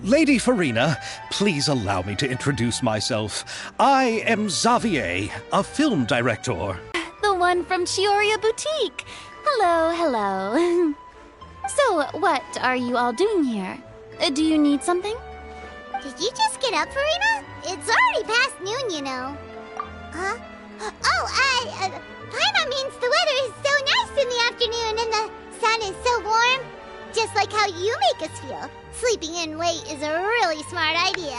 Lady Farina, please allow me to introduce myself. I am Xavier, a film director. The one from Chioria Boutique. Hello, hello. So, what are you all doing here? Do you need something? Did you just get up, Farina? It's already past noon, you know. Huh? Paimon means the weather is so nice in the afternoon and the sun is so warm. Just like how you make us feel. Sleeping in late is a really smart idea.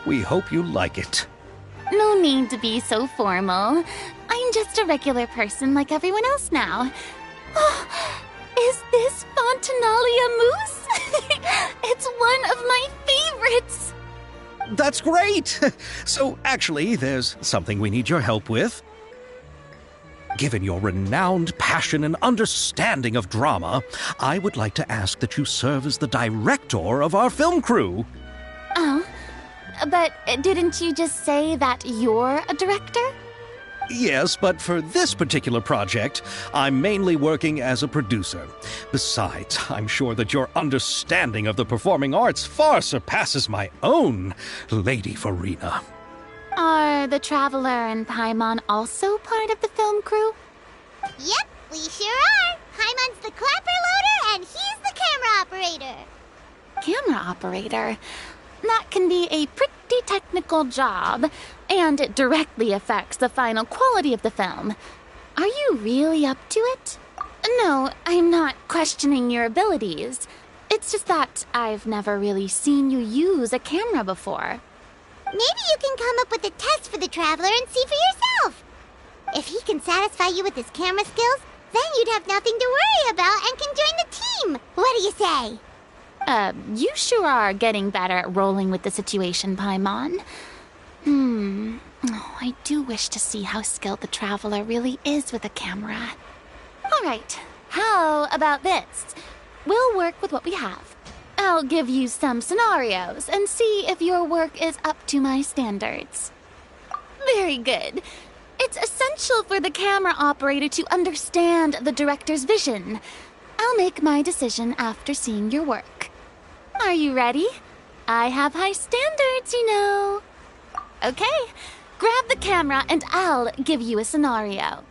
We hope you like it. No need to be so formal. I'm just a regular person like everyone else now. Oh, is this Fontinalia mousse? It's one of my favorites. That's great! So, actually, there's something we need your help with. Given your renowned passion and understanding of drama, I would like to ask that you serve as the director of our film crew. Oh, but didn't you just say that you're a director? Yes, but for this particular project, I'm mainly working as a producer. Besides, I'm sure that your understanding of the performing arts far surpasses my own, Lady Farina. Are the Traveler and Paimon also part of the film crew? Yep, we sure are. Paimon's the clapper loader and he's the camera operator. Camera operator? That can be a pretty technical job, and it directly affects the final quality of the film. Are you really up to it? No, I'm not questioning your abilities. It's just that I've never really seen you use a camera before. Maybe you can come up with a test for the Traveler and see for yourself. If he can satisfy you with his camera skills, then you'd have nothing to worry about and can join the team. What do you say? You sure are getting better at rolling with the situation, Paimon. Oh, I do wish to see how skilled the Traveler really is with a camera. All right, how about this? We'll work with what we have. I'll give you some scenarios and see if your work is up to my standards. Very good. It's essential for the camera operator to understand the director's vision. I'll make my decision after seeing your work. Are you ready? I have high standards, you know. Okay, grab the camera and I'll give you a scenario.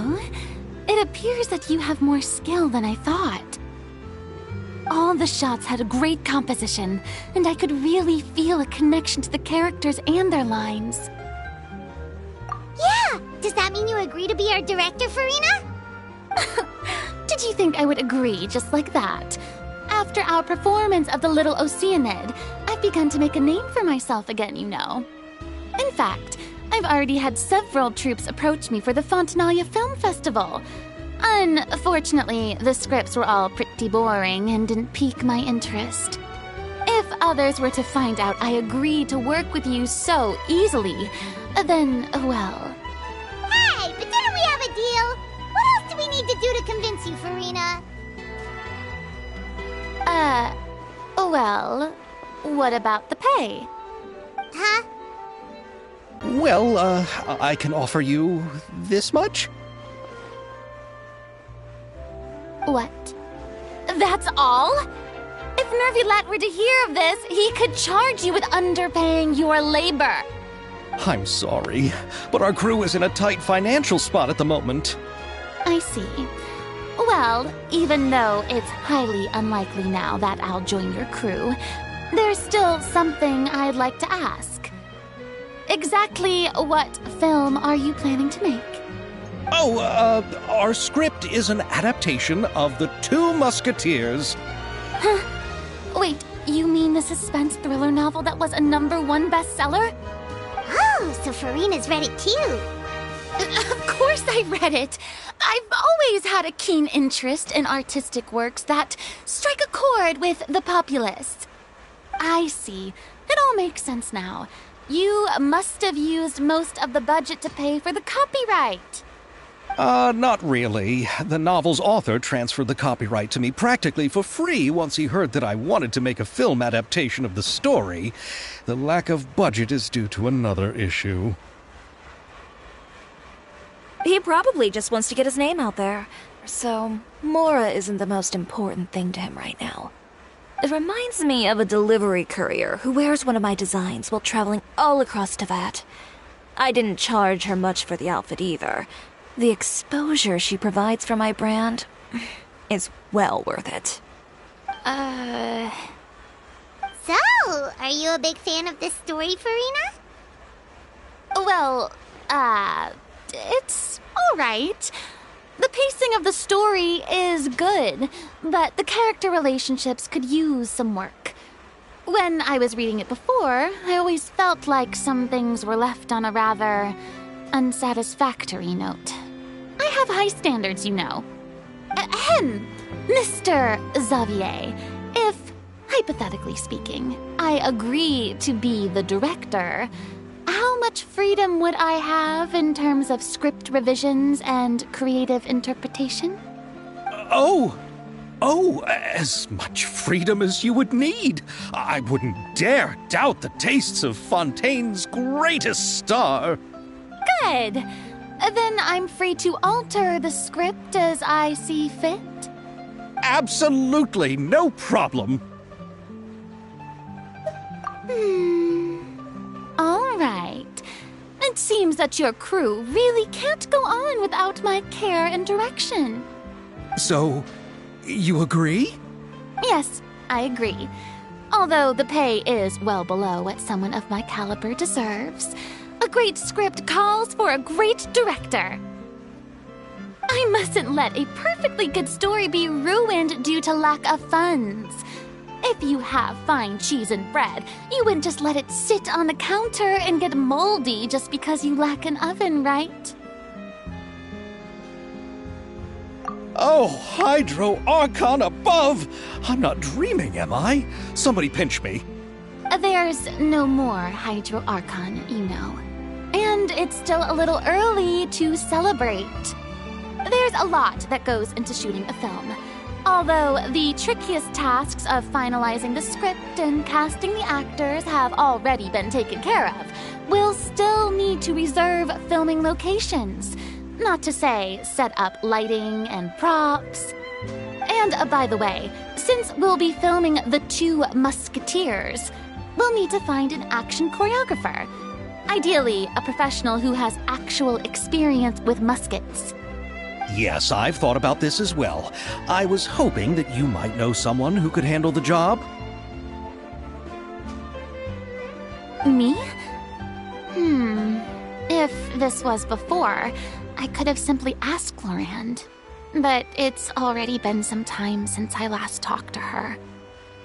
Oh, it appears that you have more skill than I thought. All the shots had a great composition, and I could really feel a connection to the characters and their lines. Yeah! Does that mean you agree to be our director, Farina? Did you think I would agree just like that? After our performance of The Little Oceanid, I've begun to make a name for myself again, you know. In fact, I've already had several troops approach me for the Fontanalia Film Festival. Unfortunately, the scripts were all pretty boring and didn't pique my interest. If others were to find out I agreed to work with you so easily, then, well... Hey, but didn't we have a deal? What else do we need to do to convince you, Farina? Well, what about the pay? Huh? Well, I can offer you this much? What? That's all? If Nervilat were to hear of this, he could charge you with underpaying your labor. I'm sorry, but our crew is in a tight financial spot at the moment. I see. Well, even though it's highly unlikely now that I'll join your crew, there's still something I'd like to ask. Exactly what film are you planning to make? Oh, our script is an adaptation of The Two Musketeers. Huh? Wait, you mean the suspense thriller novel that was a #1 bestseller? Oh, so Farina's read it too. Of course I read it. I've always had a keen interest in artistic works that strike a chord with the populace. I see. It all makes sense now. You must have used most of the budget to pay for the copyright. Not really. The novel's author transferred the copyright to me practically for free once he heard that I wanted to make a film adaptation of the story. The lack of budget is due to another issue. He probably just wants to get his name out there. So, Mora isn't the most important thing to him right now. It reminds me of a delivery courier who wears one of my designs while traveling all across Teyvat. I didn't charge her much for the outfit either. The exposure she provides for my brand is well worth it. So, are you a big fan of this story, Farina? Well, it's alright. The pacing of the story is good, but the character relationships could use some work. When I was reading it before, I always felt like some things were left on a rather unsatisfactory note. I have high standards, you know. Ahem, Mr. Xavier, if, hypothetically speaking, I agree to be the director, how much freedom would I have in terms of script revisions and creative interpretation? Oh, as much freedom as you would need. I wouldn't dare doubt the tastes of Fontaine's greatest star. Good. Then I'm free to alter the script as I see fit? Absolutely, no problem. All right. It seems that your crew really can't go on without my care and direction. So, you agree? Yes, I agree. Although the pay is well below what someone of my caliber deserves. A great script calls for a great director. I mustn't let a perfectly good story be ruined due to lack of funds. If you have fine cheese and bread, you wouldn't just let it sit on the counter and get moldy just because you lack an oven, right? Oh, Hydro Archon above! I'm not dreaming, am I? Somebody pinch me. There's no more Hydro Archon, you know. And it's still a little early to celebrate. There's a lot that goes into shooting a film. Although the trickiest tasks of finalizing the script and casting the actors have already been taken care of, we'll still need to reserve filming locations. Not to say set up lighting and props. And by the way, since we'll be filming The Two Musketeers, we'll need to find an action choreographer. Ideally, a professional who has actual experience with muskets. Yes, I've thought about this as well. I was hoping that you might know someone who could handle the job. Me? If this was before, I could have simply asked Glorand. But it's already been some time since I last talked to her.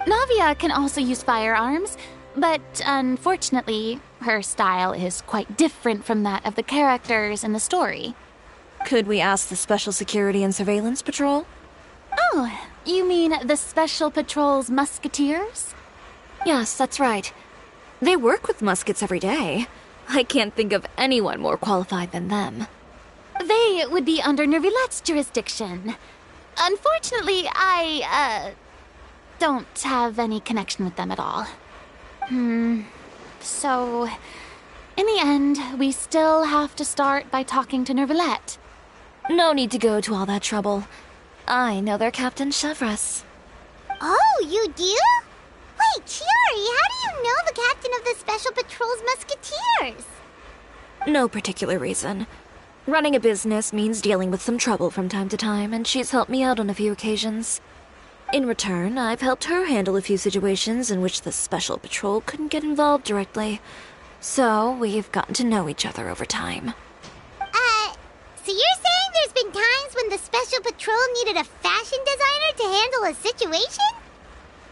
Navia can also use firearms, but unfortunately, her style is quite different from that of the characters in the story. Could we ask the Special Security and Surveillance Patrol? Oh, you mean the Special Patrol's Musketeers? Yes, that's right. They work with muskets every day. I can't think of anyone more qualified than them. They would be under Nervilette's jurisdiction. Unfortunately, I don't have any connection with them at all. So, in the end, we still have to start by talking to Nervilette. No need to go to all that trouble. I know their Captain Chevres. Oh, you do? Wait, Chiori, how do you know the captain of the Special Patrol's Musketeers? No particular reason. Running a business means dealing with some trouble from time to time, and she's helped me out on a few occasions. In return, I've helped her handle a few situations in which the Special Patrol couldn't get involved directly. So, we've gotten to know each other over time. So you're saying there's been times when the Special Patrol needed a fashion designer to handle a situation?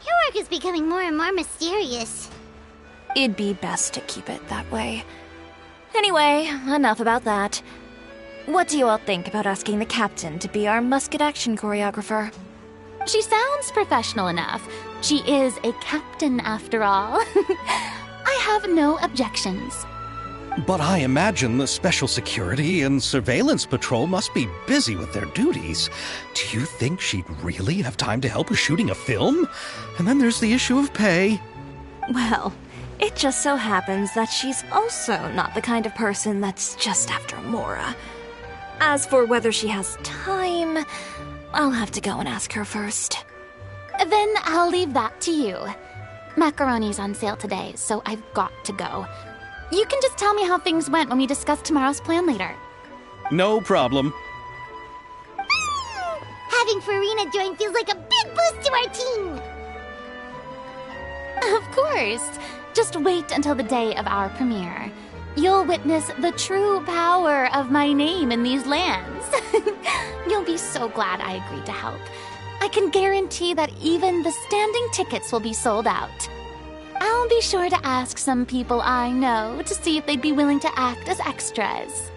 Your work is becoming more and more mysterious. It'd be best to keep it that way. Anyway, enough about that. What do you all think about asking the captain to be our musket action choreographer? She sounds professional enough. She is a captain, after all. I have no objections. But I imagine the Special Security and Surveillance Patrol must be busy with their duties. Do you think she'd really have time to help with shooting a film? And then there's the issue of pay. Well, it just so happens that she's also not the kind of person that's just after Mora. As for whether she has time, I'll have to go and ask her first. Then I'll leave that to you. Macaroni's on sale today, so I've got to go. You can just tell me how things went when we discuss tomorrow's plan later. No problem. Having Farina join feels like a big boost to our team. Of course. Just wait until the day of our premiere. You'll witness the true power of my name in these lands. You'll be so glad I agreed to help. I can guarantee that even the standing tickets will be sold out. I'll be sure to ask some people I know to see if they'd be willing to act as extras.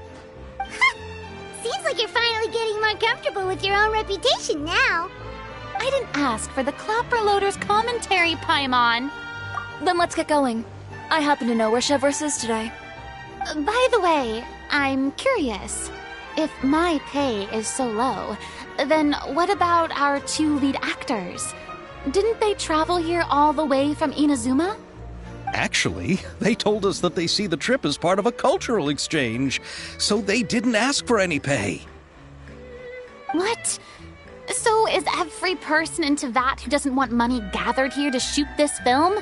Seems like you're finally getting more comfortable with your own reputation now. I didn't ask for the Clapper Loader's commentary, Paimon. Then let's get going. I happen to know where Chevres is today. By the way, I'm curious. If my pay is so low, then what about our two lead actors? Didn't they travel here all the way from Inazuma? Actually, they told us that they see the trip as part of a cultural exchange, so they didn't ask for any pay. What? So is every person in Tevat who doesn't want money gathered here to shoot this film?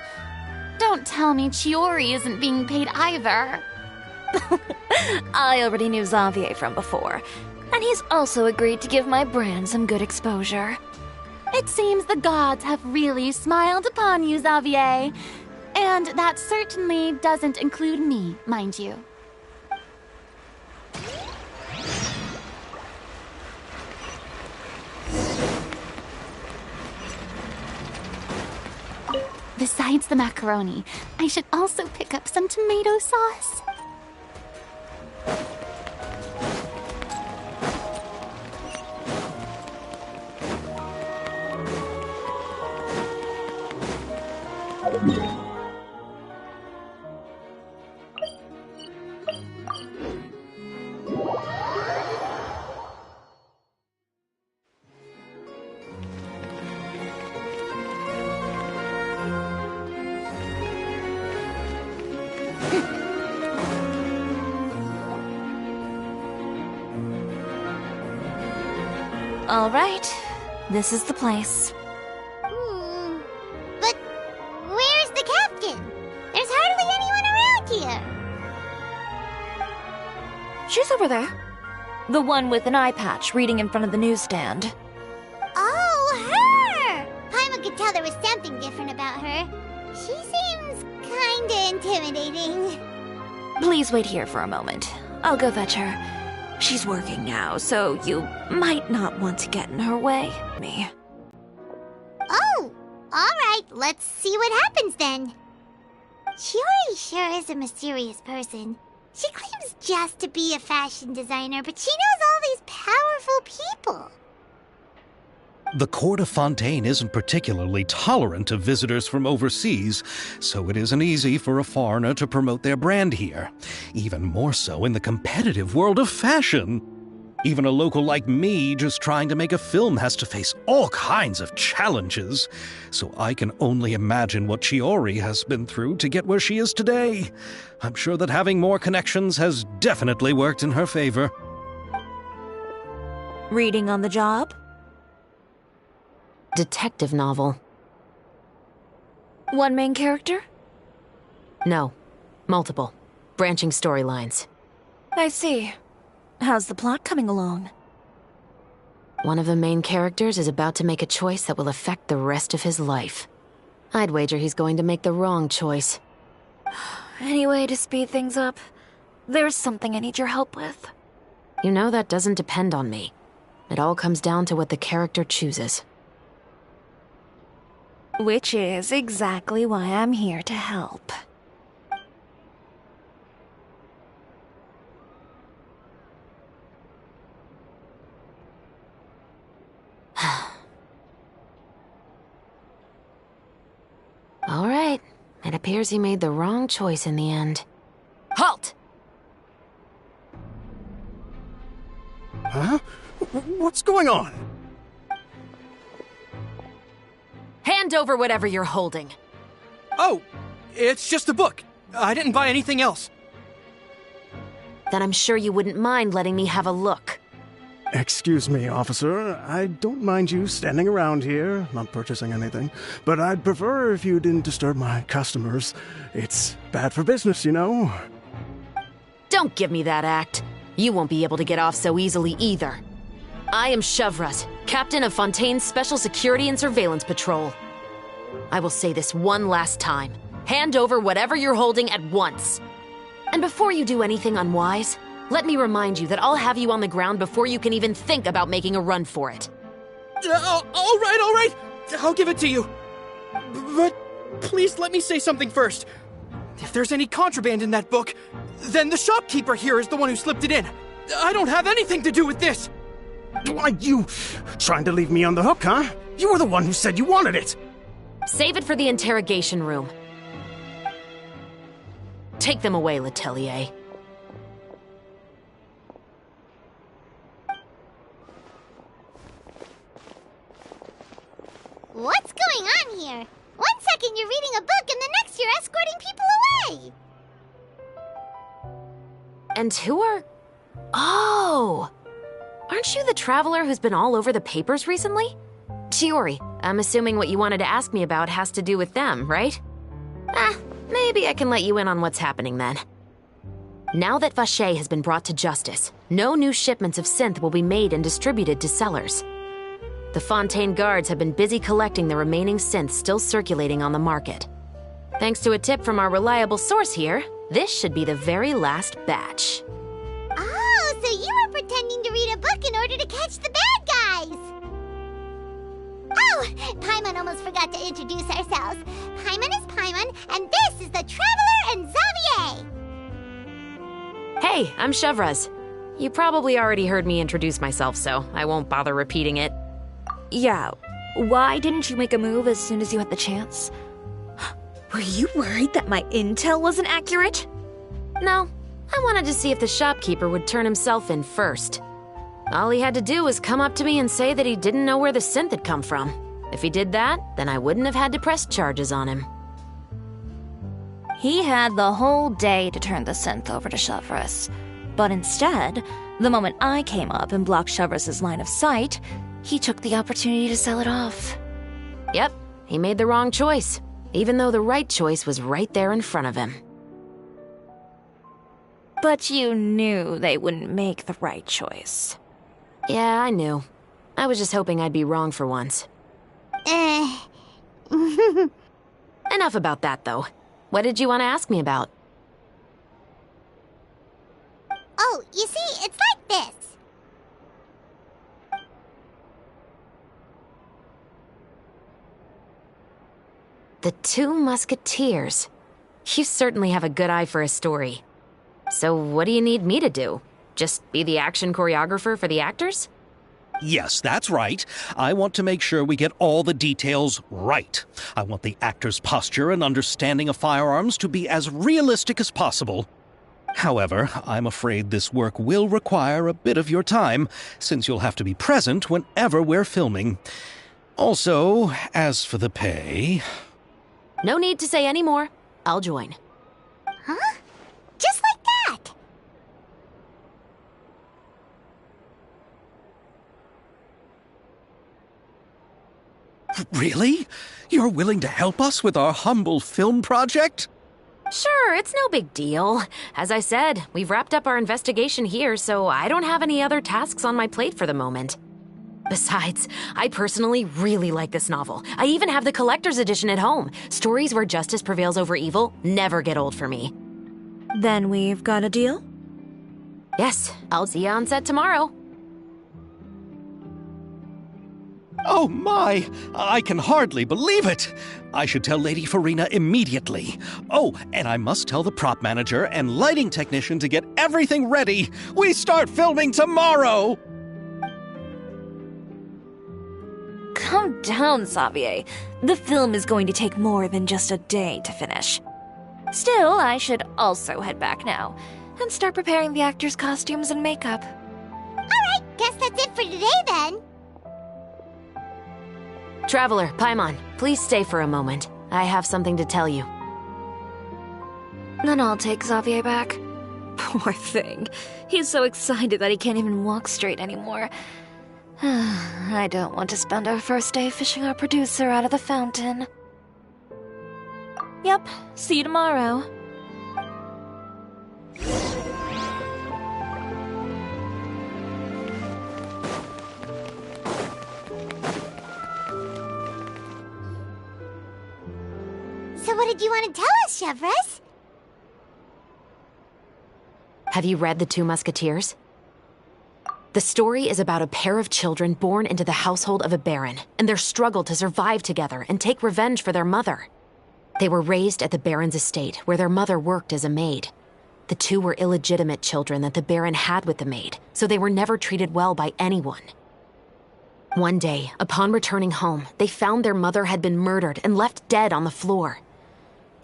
Don't tell me Chiori isn't being paid either. I already knew Xavier from before, and he's also agreed to give my brand some good exposure. It seems the gods have really smiled upon you, Xavier. And that certainly doesn't include me, mind you. Besides the macaroni, I should also pick up some tomato sauce. All right, this is the place. But where's the captain? There's hardly anyone around here. She's over there. The one with an eye patch reading in front of the newsstand. Oh, her! Paimon could tell there was something different about her. She seems kinda intimidating. Please wait here for a moment. I'll go fetch her. She's working now, so you might not want to get in her way. Me. Oh, alright, let's see what happens then. Chiori sure is a mysterious person. She claims just to be a fashion designer, but she knows all these powerful people. The court of Fontaine isn't particularly tolerant of visitors from overseas, so it isn't easy for a foreigner to promote their brand here. Even more so in the competitive world of fashion. Even a local like me just trying to make a film has to face all kinds of challenges. So I can only imagine what Chiori has been through to get where she is today. I'm sure that having more connections has definitely worked in her favor. Reading on the job? Detective novel. One main character? No. Multiple. Branching storylines. I see. How's the plot coming along? One of the main characters is about to make a choice that will affect the rest of his life. I'd wager he's going to make the wrong choice. Any way to speed things up? There's something I need your help with. You know that doesn't depend on me. It all comes down to what the character chooses. Which is exactly why I'm here to help. All right. It appears he made the wrong choice in the end. Halt! Huh? What's going on? Hand over whatever you're holding. Oh, it's just a book. I didn't buy anything else. Then I'm sure you wouldn't mind letting me have a look. Excuse me, officer. I don't mind you standing around here, not purchasing anything, but I'd prefer if you didn't disturb my customers. It's bad for business, you know. Don't give me that act. You won't be able to get off so easily either. I am Chevraz, captain of Fontaine's Special Security and Surveillance Patrol. I will say this one last time. Hand over whatever you're holding at once. And before you do anything unwise, let me remind you that I'll have you on the ground before you can even think about making a run for it. All right. I'll give it to you. But please let me say something first. If there's any contraband in that book, then the shopkeeper here is the one who slipped it in. I don't have anything to do with this. Why, you trying to leave me on the hook, huh? You were the one who said you wanted it. Save it for the interrogation room. Take them away, Letelier. What's going on here? 1 second you're reading a book and the next you're escorting people away. And who are... Oh! Aren't you the traveler who's been all over the papers recently? Chiori, I'm assuming what you wanted to ask me about has to do with them, right? Maybe I can let you in on what's happening then. Now that Vacher has been brought to justice, no new shipments of synth will be made and distributed to sellers. The Fontaine guards have been busy collecting the remaining synths still circulating on the market. Thanks to a tip from our reliable source here, this should be the very last batch. Oh, so you were pretending to read a book in order to catch the bad guys. Oh, Paimon almost forgot to introduce ourselves. Paimon is Paimon, and this is the Traveler and Xavier. Hey, I'm Chevraz. You probably already heard me introduce myself, so I won't bother repeating it. Yeah, why didn't you make a move as soon as you had the chance? Were you worried that my intel wasn't accurate? No, I wanted to see if the shopkeeper would turn himself in first. All he had to do was come up to me and say that he didn't know where the synth had come from. If he did that, then I wouldn't have had to press charges on him. He had the whole day to turn the synth over to Chevraz. But instead, the moment I came up and blocked Chevraz's line of sight, he took the opportunity to sell it off. Yep, he made the wrong choice, even though the right choice was right there in front of him. But you knew they wouldn't make the right choice. Yeah, I knew. I was just hoping I'd be wrong for once. Enough about that, though. What did you want to ask me about? Oh, you see, it's like this. The Two Musketeers. You certainly have a good eye for a story. So what do you need me to do? Just be the action choreographer for the actors? Yes, that's right. I want to make sure we get all the details right. I want the actor's posture and understanding of firearms to be as realistic as possible. However, I'm afraid this work will require a bit of your time, since you'll have to be present whenever we're filming. Also, as for the pay... No need to say any more. I'll join. Huh? Just like that? Really? You're willing to help us with our humble film project? Sure, it's no big deal. As I said, we've wrapped up our investigation here, so I don't have any other tasks on my plate for the moment. Besides, I personally really like this novel. I even have the collector's edition at home. Stories where justice prevails over evil never get old for me. Then we've got a deal? Yes, I'll see you on set tomorrow. Oh my! I can hardly believe it! I should tell Lady Farina immediately. Oh, and I must tell the prop manager and lighting technician to get everything ready. We start filming tomorrow! Calm down, Xavier. The film is going to take more than just a day to finish. Still, I should also head back now and start preparing the actors' costumes and makeup. Alright, guess that's it for today then. Traveler, Paimon, please stay for a moment. I have something to tell you. Then I'll take Xavier back. Poor thing. He's so excited that he can't even walk straight anymore. I don't want to spend our first day fishing our producer out of the fountain. Yep, see you tomorrow. So what did you want to tell us, Chevres? Have you read The Two Musketeers? The story is about a pair of children born into the household of a baron and their struggle to survive together and take revenge for their mother. They were raised at the baron's estate, where their mother worked as a maid. The two were illegitimate children that the baron had with the maid, so they were never treated well by anyone. One day, upon returning home, they found their mother had been murdered and left dead on the floor.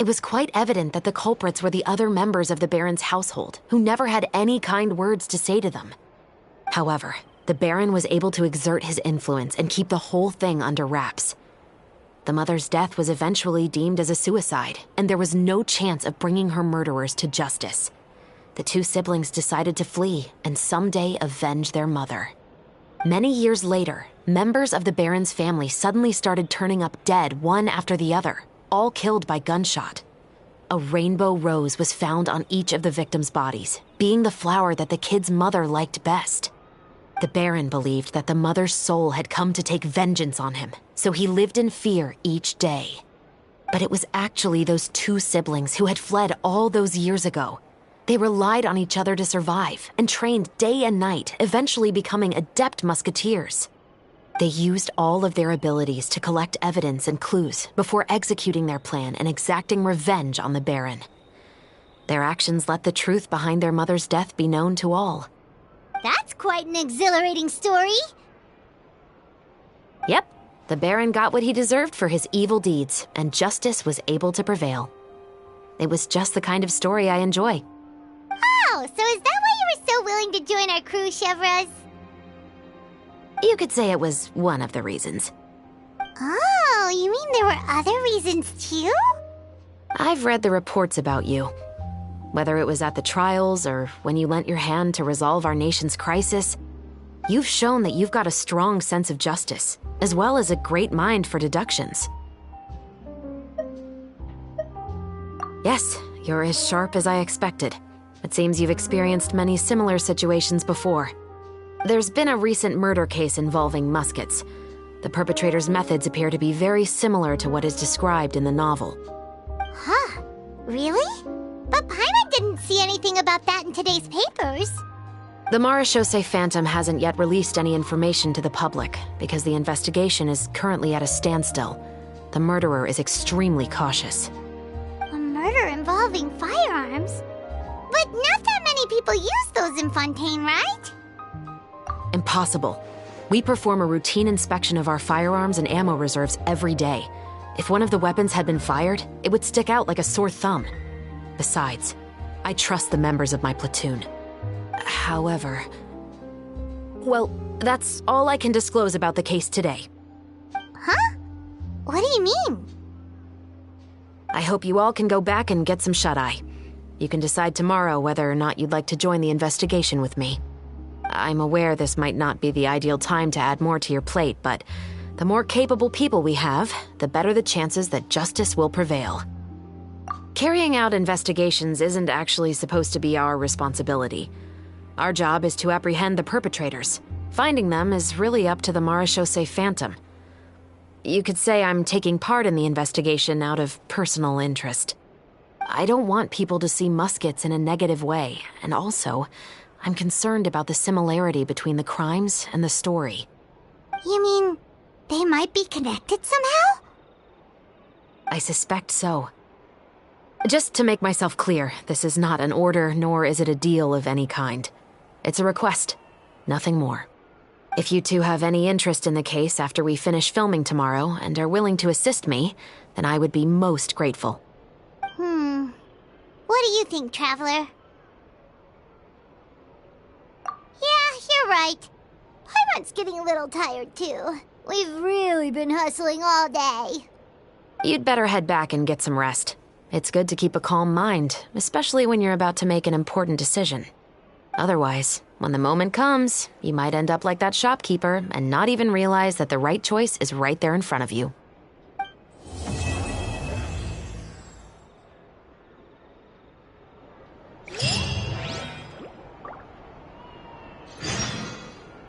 It was quite evident that the culprits were the other members of the baron's household, who never had any kind words to say to them. However, the baron was able to exert his influence and keep the whole thing under wraps. The mother's death was eventually deemed as a suicide, and there was no chance of bringing her murderers to justice. The two siblings decided to flee and someday avenge their mother. Many years later, members of the baron's family suddenly started turning up dead one after the other, all killed by gunshot. A rainbow rose was found on each of the victims' bodies, being the flower that the kid's mother liked best. The baron believed that the mother's soul had come to take vengeance on him, so he lived in fear each day. But it was actually those two siblings who had fled all those years ago. They relied on each other to survive and trained day and night, eventually becoming adept musketeers. They used all of their abilities to collect evidence and clues before executing their plan and exacting revenge on the baron. Their actions let the truth behind their mother's death be known to all. That's quite an exhilarating story. Yep, the baron got what he deserved for his evil deeds, and justice was able to prevail. It was just the kind of story I enjoy. Oh, so is that why you were so willing to join our crew, Chevres? You could say it was one of the reasons. Oh, you mean there were other reasons too? I've read the reports about you. Whether it was at the trials or when you lent your hand to resolve our nation's crisis, you've shown that you've got a strong sense of justice, as well as a great mind for deductions. Yes, you're as sharp as I expected. It seems you've experienced many similar situations before. There's been a recent murder case involving Muskets. The perpetrator's methods appear to be very similar to what is described in the novel. Huh? Really? But Paimon didn't see anything about that in today's papers. The Marechaussee Phantom hasn't yet released any information to the public because the investigation is currently at a standstill. The murderer is extremely cautious. A murder involving firearms? But not that many people use those in Fontaine, right? Impossible. We perform a routine inspection of our firearms and ammo reserves every day. If one of the weapons had been fired, it would stick out like a sore thumb. Besides, I trust the members of my platoon. However... Well, that's all I can disclose about the case today. Huh? What do you mean? I hope you all can go back and get some shut-eye. You can decide tomorrow whether or not you'd like to join the investigation with me. I'm aware this might not be the ideal time to add more to your plate, but the more capable people we have, the better the chances that justice will prevail. Carrying out investigations isn't actually supposed to be our responsibility. Our job is to apprehend the perpetrators. Finding them is really up to the Marechaussee Phantom. You could say I'm taking part in the investigation out of personal interest. I don't want people to see Muskets in a negative way, and also, I'm concerned about the similarity between the crimes and the story. You mean they might be connected somehow? I suspect so. Just to make myself clear, this is not an order, nor is it a deal of any kind. It's a request, nothing more. If you two have any interest in the case after we finish filming tomorrow and are willing to assist me, then I would be most grateful. What do you think, Traveler? Yeah, you're right. Paimon's getting a little tired, too. We've really been hustling all day. You'd better head back and get some rest. It's good to keep a calm mind, especially when you're about to make an important decision. Otherwise, when the moment comes, you might end up like that shopkeeper and not even realize that the right choice is right there in front of you.